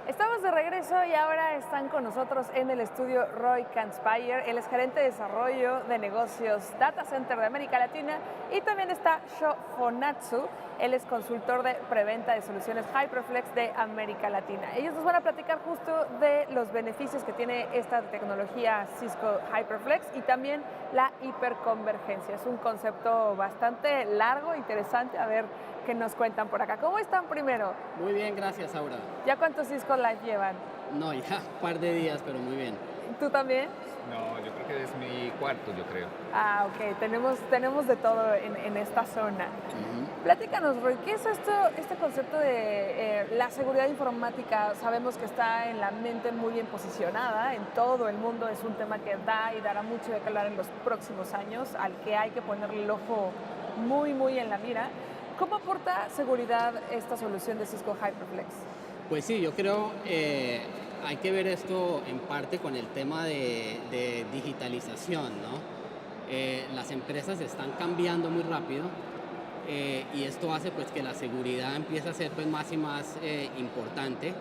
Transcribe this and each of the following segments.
Estamos de regreso y ahora están con nosotros en el estudio Roy Kanspire. Él es gerente de desarrollo de negocios Data Center de América Latina, y también está Sho Fonatsu. Él es consultor de preventa de soluciones Hyperflex de América Latina. Ellos nos van a platicar justo de los beneficios que tiene esta tecnología Cisco Hyperflex y también la hiperconvergencia. Es un concepto bastante largo, interesante. A ver qué nos cuentan por acá. ¿Cómo están primero? Muy bien, gracias, Aura. ¿Ya cuántos Cisco Live llevan? No, ya un par de días, pero muy bien. ¿Tú también? No, yo creo que es mi cuarto, yo creo. Ah, ok, tenemos de todo en esta zona. Platícanos, Roy, ¿qué es esto, este concepto de la seguridad informática? Sabemos que está en la mente muy bien posicionada en todo el mundo, es un tema que da y dará mucho de qué hablar en los próximos años, al que hay que ponerle el ojo muy en la mira. ¿Cómo aporta seguridad esta solución de Cisco Hyperflex? Pues sí, yo creo hay que ver esto en parte con el tema de digitalización, ¿no? Las empresas están cambiando muy rápido y esto hace pues que la seguridad empiece a ser pues más y más importante.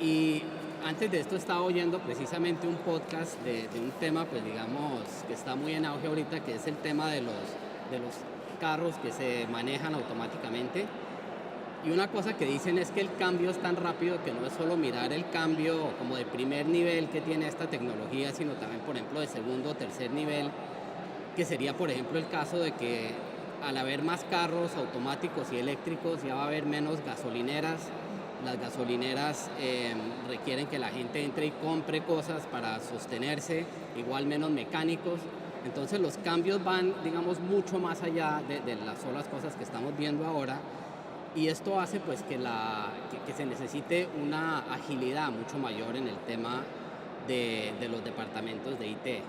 Y antes de esto estaba oyendo precisamente un podcast de un tema pues digamos que está muy en auge ahorita, que es el tema de los carros que se manejan automáticamente. Y una cosa que dicen es que el cambio es tan rápido que no es solo mirar el cambio como de primer nivel que tiene esta tecnología, sino también, por ejemplo, de segundo o tercer nivel, que sería, por ejemplo, el caso de que al haber más carros automáticos y eléctricos ya va a haber menos gasolineras. Las gasolineras requieren que la gente entre y compre cosas para sostenerse, igual menos mecánicos. Entonces los cambios van, digamos, mucho más allá de las solas cosas que estamos viendo ahora, y esto hace pues que se necesite una agilidad mucho mayor en el tema de los departamentos de IT.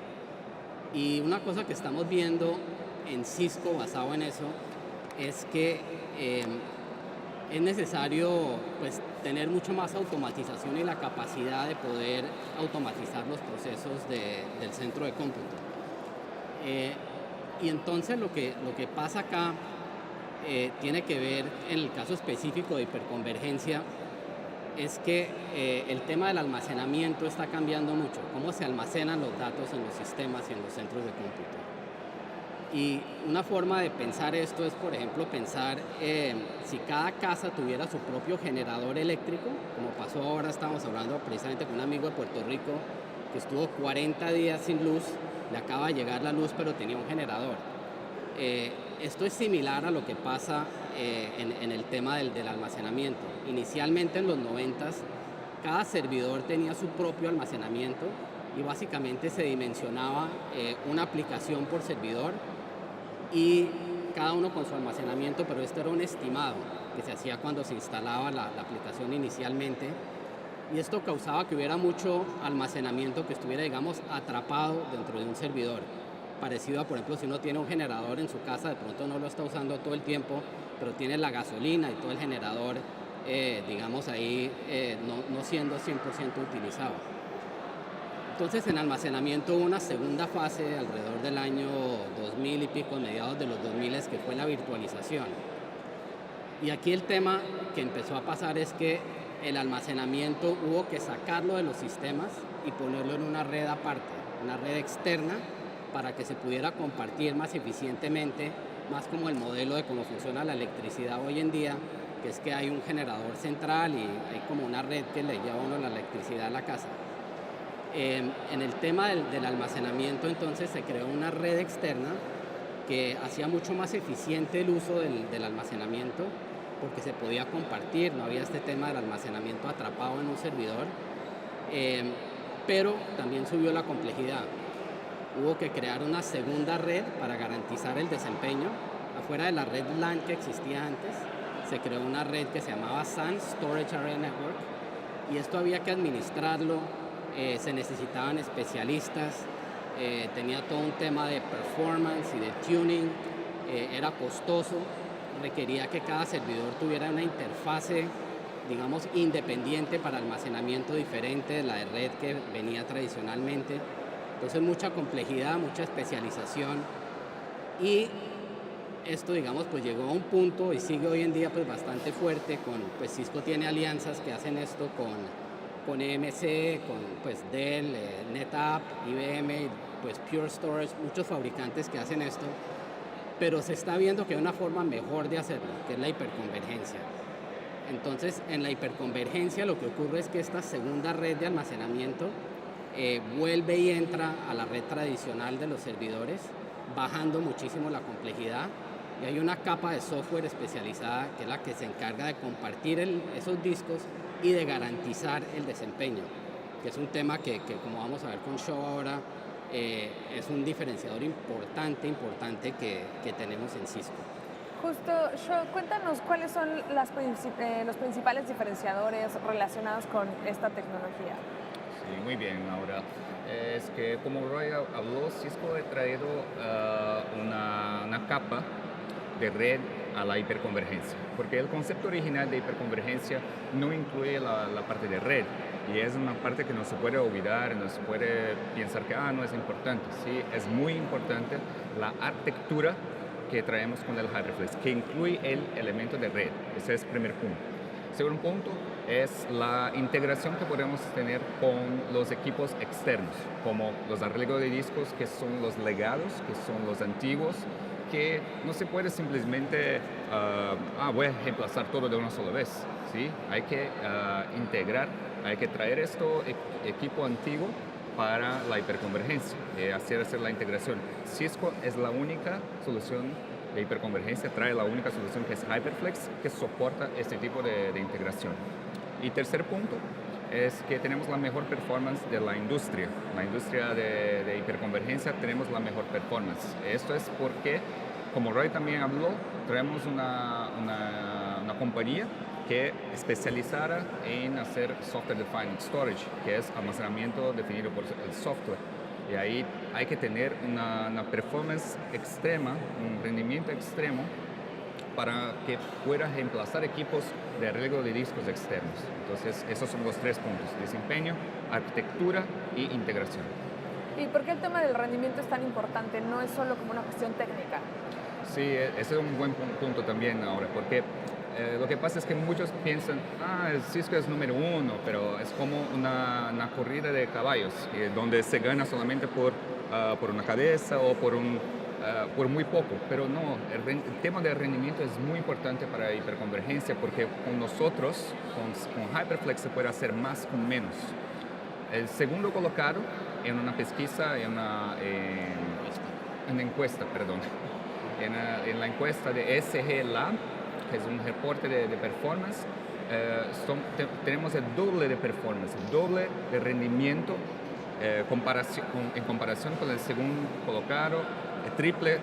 Y una cosa que estamos viendo en Cisco basado en eso es que es necesario pues tener mucho más automatización y la capacidad de poder automatizar los procesos del centro de cómputo. Y entonces lo que pasa acá tiene que ver, en el caso específico de hiperconvergencia, es que el tema del almacenamiento está cambiando mucho, cómo se almacenan los datos en los sistemas y en los centros de cómputo. Y una forma de pensar esto es, por ejemplo, pensar si cada casa tuviera su propio generador eléctrico, como pasó ahora. Estamos hablando precisamente con un amigo de Puerto Rico que estuvo 40 días sin luz, le acaba de llegar la luz, pero tenía un generador. Esto es similar a lo que pasa en el tema del almacenamiento. Inicialmente en los 90s, cada servidor tenía su propio almacenamiento y básicamente se dimensionaba una aplicación por servidor y cada uno con su almacenamiento, pero esto era un estimado que se hacía cuando se instalaba la aplicación inicialmente, y esto causaba que hubiera mucho almacenamiento que estuviera, digamos, atrapado dentro de un servidor. Parecido a, por ejemplo, si uno tiene un generador en su casa, de pronto no lo está usando todo el tiempo, pero tiene la gasolina y todo el generador, digamos, ahí no siendo 100% utilizado. Entonces, en almacenamiento hubo una segunda fase alrededor del año 2000 y pico, mediados de los 2000, que fue la virtualización. Y aquí el tema que empezó a pasar es que el almacenamiento hubo que sacarlo de los sistemas y ponerlo en una red aparte, una red externa, para que se pudiera compartir más eficientemente, más como el modelo de cómo funciona la electricidad hoy en día, que es que hay un generador central y hay como una red que le lleva a uno la electricidad a la casa. En el tema del almacenamiento, entonces, se creó una red externa que hacía mucho más eficiente el uso del almacenamiento, porque se podía compartir, no había este tema del almacenamiento atrapado en un servidor, pero también subió la complejidad. Hubo que crear una segunda red para garantizar el desempeño. Afuera de la red LAN que existía antes, se creó una red que se llamaba SAN, Storage Area Network, y esto había que administrarlo, se necesitaban especialistas, tenía todo un tema de performance y de tuning, era costoso, requería que cada servidor tuviera una interfase, digamos, independiente para almacenamiento diferente de la de red que venía tradicionalmente. Entonces mucha complejidad, mucha especialización, y esto, digamos, pues llegó a un punto y sigue hoy en día pues bastante fuerte. Pues Cisco tiene alianzas que hacen esto con EMC, con pues Dell, NetApp, IBM, pues Pure Storage, muchos fabricantes que hacen esto, pero se está viendo que hay una forma mejor de hacerlo, que es la hiperconvergencia. Entonces, en la hiperconvergencia lo que ocurre es que esta segunda red de almacenamiento vuelve y entra a la red tradicional de los servidores, bajando muchísimo la complejidad, y hay una capa de software especializada que es la que se encarga de compartir esos discos y de garantizar el desempeño, que es un tema que como vamos a ver con Show ahora, es un diferenciador importante que tenemos en Cisco. Justo, Sho, cuéntanos cuáles son los principales diferenciadores relacionados con esta tecnología. Sí, muy bien, Laura. Es que como Roy habló, Cisco ha traído una capa de red a la hiperconvergencia, porque el concepto original de hiperconvergencia no incluye la parte de red, y es una parte que no se puede olvidar, no se puede pensar que no es importante. Sí, es muy importante la arquitectura que traemos con el HyperFlex, que incluye el elemento de red. Ese es el primer punto. Segundo punto es la integración que podemos tener con los equipos externos, como los arreglos de discos, que son los legados, que son los antiguos, que no se puede simplemente, voy a reemplazar todo de una sola vez. ¿Sí? Hay que integrar, hay que traer equipo antiguo para la hiperconvergencia, hacer la integración. Cisco es la única solución de hiperconvergencia, trae la única solución que es HyperFlex, que soporta este tipo de integración. Y tercer punto es que tenemos la mejor performance de la industria. La industria de hiperconvergencia tenemos la mejor performance. Esto es porque, como Roy también habló, traemos una compañía que especializada en hacer Software Defined Storage, que es almacenamiento definido por el software. Y ahí hay que tener una performance extrema, un rendimiento extremo, para que pueda reemplazar equipos de arreglo de discos externos. Entonces, esos son los tres puntos: desempeño, arquitectura y integración. ¿Y por qué el tema del rendimiento es tan importante? No es solo como una cuestión técnica. Sí, ese es un buen punto también ahora, porque lo que pasa es que muchos piensan, el Cisco es número uno, pero es como una corrida de caballos, donde se gana solamente por una cabeza o por muy poco. Pero no, el tema del rendimiento es muy importante para hiperconvergencia, porque con nosotros, con HyperFlex, se puede hacer más con menos. El segundo colocado en una pesquisa, en una encuesta, perdón, en la encuesta de SG Lab, que es un reporte de performance, tenemos el doble de performance, el doble de rendimiento en comparación con el segundo colocado, el triple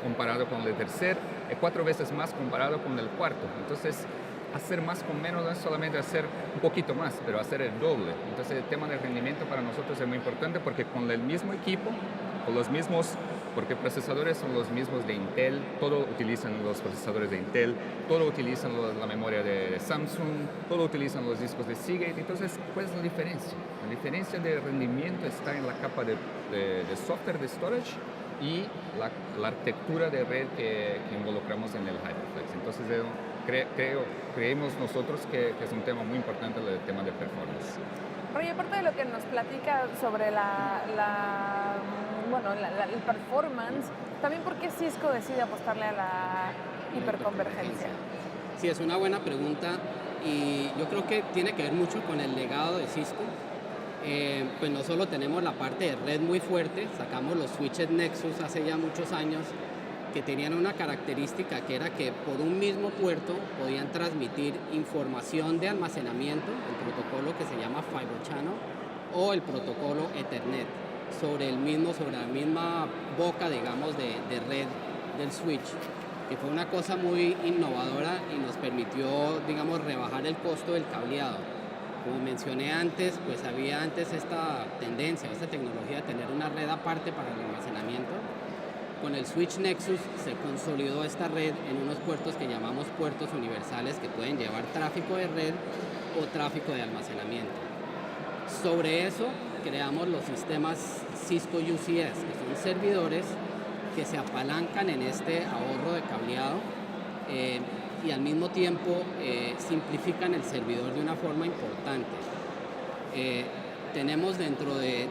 comparado con el tercer, y 4 veces más comparado con el cuarto. Entonces, hacer más con menos no es solamente hacer un poquito más, pero hacer el doble. Entonces, el tema del rendimiento para nosotros es muy importante, porque con el mismo equipo, con los mismos, porque procesadores son los mismos de Intel, todos utilizan los procesadores de Intel, todos utilizan la memoria de Samsung, todos utilizan los discos de Seagate. Entonces, ¿cuál es la diferencia? La diferencia de rendimiento está en la capa de software de storage y la arquitectura de red que involucramos en el HyperFlex. Entonces, creemos nosotros que es un tema muy importante el tema de performance. Roy, aparte de lo que nos platica sobre el performance, también ¿por qué Cisco decide apostarle a la hiperconvergencia? Sí, es una buena pregunta, y yo creo que tiene que ver mucho con el legado de Cisco. Pues no solo tenemos la parte de red muy fuerte, sacamos los switches Nexus hace ya muchos años, que tenían una característica, que era que por un mismo puerto podían transmitir información de almacenamiento, el protocolo que se llama Fibre Channel, o el protocolo Ethernet, sobre la misma boca, digamos, de red del switch, que fue una cosa muy innovadora y nos permitió, digamos, rebajar el costo del cableado. Como mencioné antes, pues había antes esta tendencia, esta tecnología de tener una red aparte para el almacenamiento. Con el switch Nexus se consolidó esta red en unos puertos que llamamos puertos universales, que pueden llevar tráfico de red o tráfico de almacenamiento. Sobre eso creamos los sistemas Cisco UCS, que son servidores que se apalancan en este ahorro de cableado y al mismo tiempo simplifican el servidor de una forma importante. Tenemos dentro de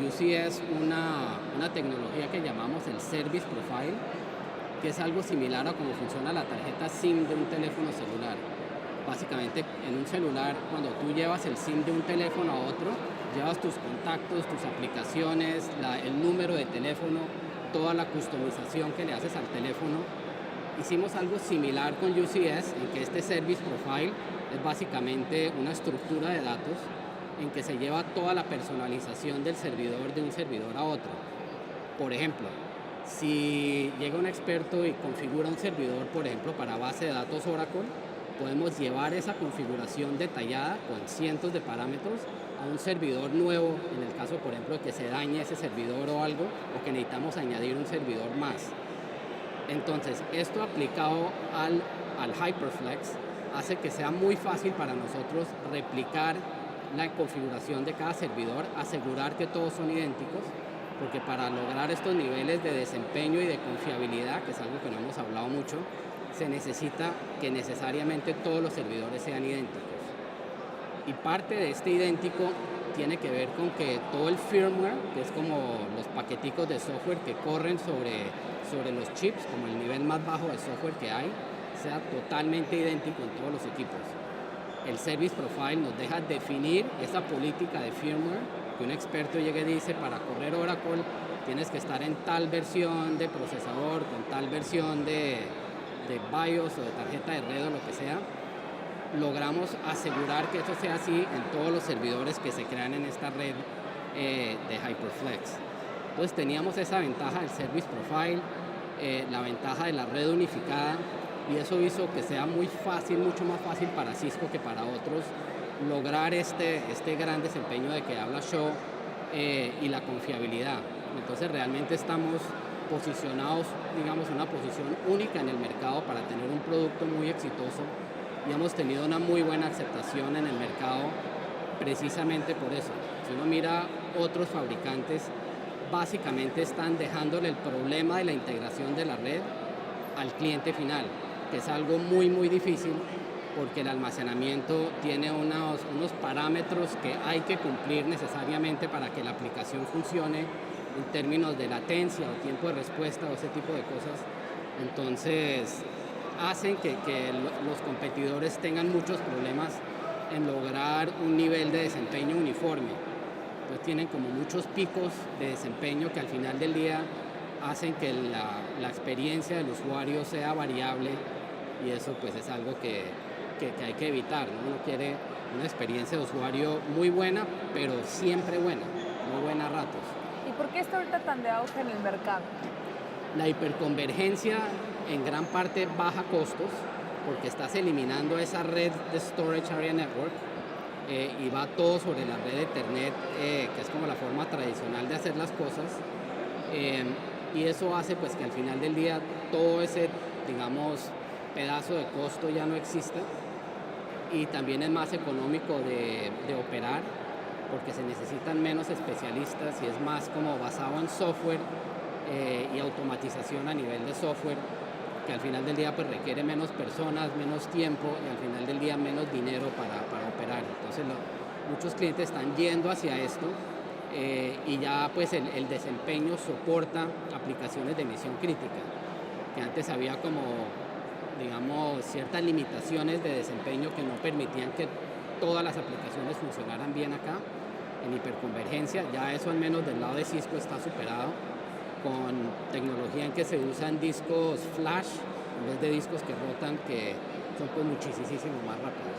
UCS una tecnología que llamamos el Service Profile, que es algo similar a cómo funciona la tarjeta SIM de un teléfono celular. Básicamente, en un celular, cuando tú llevas el SIM de un teléfono a otro, llevas tus contactos, tus aplicaciones, el número de teléfono, toda la customización que le haces al teléfono. Hicimos algo similar con UCS, en que este Service Profile es básicamente una estructura de datos en que se lleva toda la personalización del servidor de un servidor a otro. Por ejemplo, si llega un experto y configura un servidor, por ejemplo, para base de datos Oracle, podemos llevar esa configuración detallada con cientos de parámetros a un servidor nuevo, en el caso, por ejemplo, que se dañe ese servidor o algo, o que necesitamos añadir un servidor más. Entonces, esto aplicado al HyperFlex hace que sea muy fácil para nosotros replicar la configuración de cada servidor, asegurar que todos son idénticos, porque para lograr estos niveles de desempeño y de confiabilidad, que es algo que no hemos hablado mucho, se necesita que necesariamente todos los servidores sean idénticos. Y parte de este idéntico tiene que ver con que todo el firmware, que es como los paqueticos de software que corren sobre los chips, como el nivel más bajo de software que hay, sea totalmente idéntico en todos los equipos. El Service Profile nos deja definir esa política de firmware, que un experto llegue y dice, para correr Oracle tienes que estar en tal versión de procesador, con tal versión de BIOS o de tarjeta de red o lo que sea. Logramos asegurar que eso sea así en todos los servidores que se crean en esta red de HyperFlex. Entonces teníamos esa ventaja del Service Profile, la ventaja de la red unificada, y eso hizo que sea muy fácil, mucho más fácil para Cisco que para otros lograr este gran desempeño de que habla Shaw y la confiabilidad. Entonces realmente estamos posicionados, digamos, en una posición única en el mercado para tener un producto muy exitoso, y hemos tenido una muy buena aceptación en el mercado precisamente por eso. Si uno mira otros fabricantes, básicamente están dejándole el problema de la integración de la red al cliente final, que es algo muy muy difícil, porque el almacenamiento tiene unos parámetros que hay que cumplir necesariamente para que la aplicación funcione en términos de latencia o tiempo de respuesta o ese tipo de cosas. Entonces hacen que los competidores tengan muchos problemas en lograr un nivel de desempeño uniforme. Entonces tienen como muchos picos de desempeño que al final del día hacen que la experiencia del usuario sea variable, y eso pues es algo que hay que evitar, ¿no? Uno quiere una experiencia de usuario muy buena, pero siempre buena, no buena a ratos. ¿Y por qué está ahorita tan de auge en el mercado? La hiperconvergencia en gran parte baja costos, porque estás eliminando esa red de Storage Area Network y va todo sobre la red de Ethernet, que es como la forma tradicional de hacer las cosas. Y eso hace pues que al final del día todo ese, digamos, pedazo de costo ya no exista, y también es más económico de operar, porque se necesitan menos especialistas y es más como basado en software y automatización a nivel de software, que al final del día pues requiere menos personas, menos tiempo y al final del día menos dinero para operar. Entonces muchos clientes están yendo hacia esto y ya pues el desempeño soporta aplicaciones de misión crítica, que antes había como, digamos, ciertas limitaciones de desempeño que no permitían que todas las aplicaciones funcionaran bien acá. En hiperconvergencia ya eso, al menos del lado de Cisco, está superado, con tecnología en que se usan discos flash en vez de discos que rotan, que son pues muchísimo más rápidos.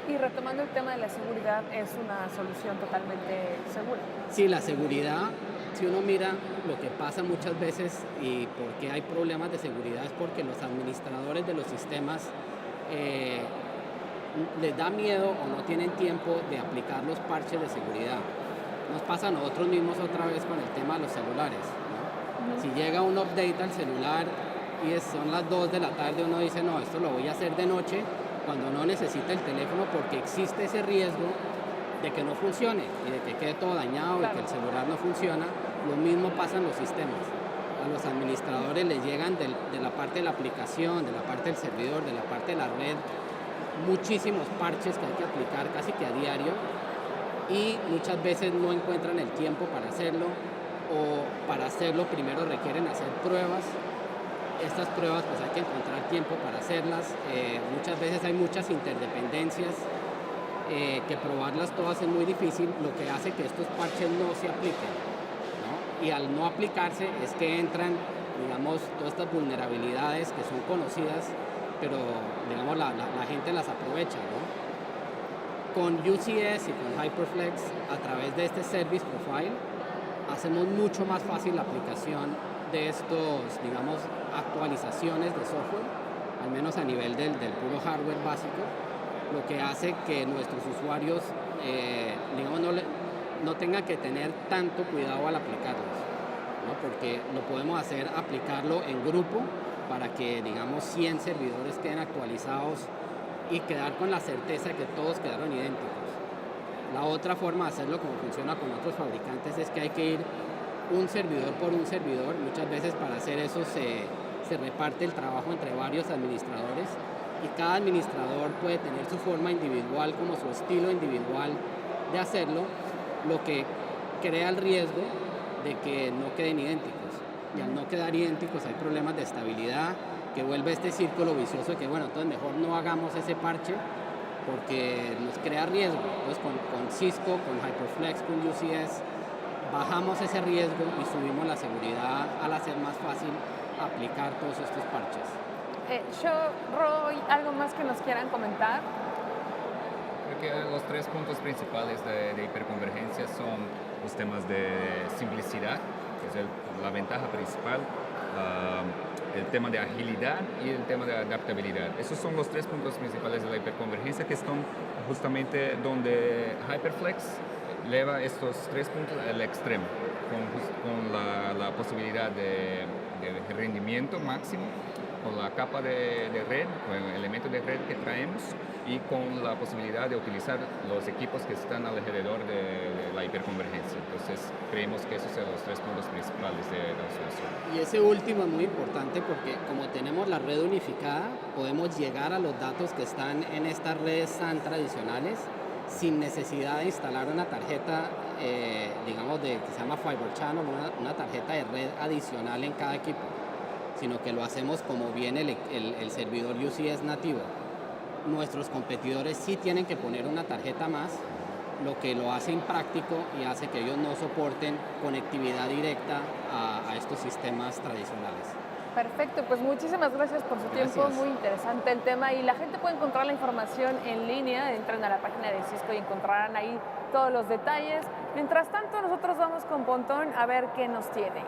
Y retomando el tema de la seguridad, ¿es una solución totalmente segura? Sí, la seguridad, si uno mira lo que pasa muchas veces y por qué hay problemas de seguridad, es porque los administradores de los sistemas les da miedo o no tienen tiempo de aplicar los parches de seguridad. Nos pasa a nosotros mismos otra vez con el tema de los celulares, ¿no? Si llega un update al celular y son las 2 de la tarde, uno dice, no, esto lo voy a hacer de noche, cuando no necesita el teléfono, porque existe ese riesgo de que no funcione y de que quede todo dañado, claro, y que el celular no funciona. Lo mismo pasa en los sistemas. a los administradores les llegan de la parte de la aplicación, de la parte del servidor, de la parte de la red, muchísimos parches que hay que aplicar casi que a diario y muchas veces no encuentran el tiempo para hacerlo o para hacerlo primero requieren hacer pruebas. Estas pruebas pues hay que encontrar tiempo para hacerlas. Muchas veces hay muchas interdependencias que probarlas todas es muy difícil, lo que hace que estos parches no se apliquen, ¿no? Y al no aplicarse es que entran, digamos, todas estas vulnerabilidades que son conocidas, pero digamos la gente las aprovecha, ¿no? Con UCS y con HyperFlex, a través de este Service Profile, hacemos mucho más fácil la aplicación de estos, digamos, actualizaciones de software, al menos a nivel del puro hardware básico, lo que hace que nuestros usuarios, digamos, no tengan que tener tanto cuidado al aplicarlos, ¿no? Porque lo podemos hacer, aplicarlo en grupo para que, digamos, 100 servidores queden actualizados y quedar con la certeza de que todos quedaron idénticos. La otra forma de hacerlo, como funciona con otros fabricantes, es que hay que ir un servidor por un servidor. Muchas veces para hacer eso se reparte el trabajo entre varios administradores y cada administrador puede tener su forma individual, como su estilo individual de hacerlo, lo que crea el riesgo de que no queden idénticos. Y al no quedar idénticos hay problemas de estabilidad, que vuelve este círculo vicioso de que, bueno, entonces mejor no hagamos ese parche porque nos crea riesgo. Entonces con Cisco, con HyperFlex, con UCS, bajamos ese riesgo y subimos la seguridad al hacer más fácil aplicar todos estos parches. Roy, ¿algo más que nos quieran comentar? Creo que los tres puntos principales de hiperconvergencia son los temas de simplicidad, que es la ventaja principal, el tema de agilidad y el tema de adaptabilidad. Esos son los tres puntos principales de la hiperconvergencia que están justamente donde HyperFlex lleva estos tres puntos al extremo, con la posibilidad de rendimiento máximo, con la capa de red, con el elemento de red que traemos y con la posibilidad de utilizar los equipos que están alrededor de la hiperconvergencia. Entonces, creemos que esos son los tres puntos principales de la solución. Y ese último es muy importante porque como tenemos la red unificada, podemos llegar a los datos que están en estas redes SAN tradicionales sin necesidad de instalar una tarjeta, digamos, que se llama Fiber Channel, una tarjeta de red adicional en cada equipo, sino que lo hacemos como viene el servidor UCS nativo. Nuestros competidores sí tienen que poner una tarjeta más, lo que lo hace impráctico y hace que ellos no soporten conectividad directa a estos sistemas tradicionales. Perfecto, pues muchísimas gracias por su tiempo, muy interesante el tema y la gente puede encontrar la información en línea, entran a la página de Cisco y encontrarán ahí todos los detalles. Mientras tanto, nosotros vamos con Pontón a ver qué nos tiene.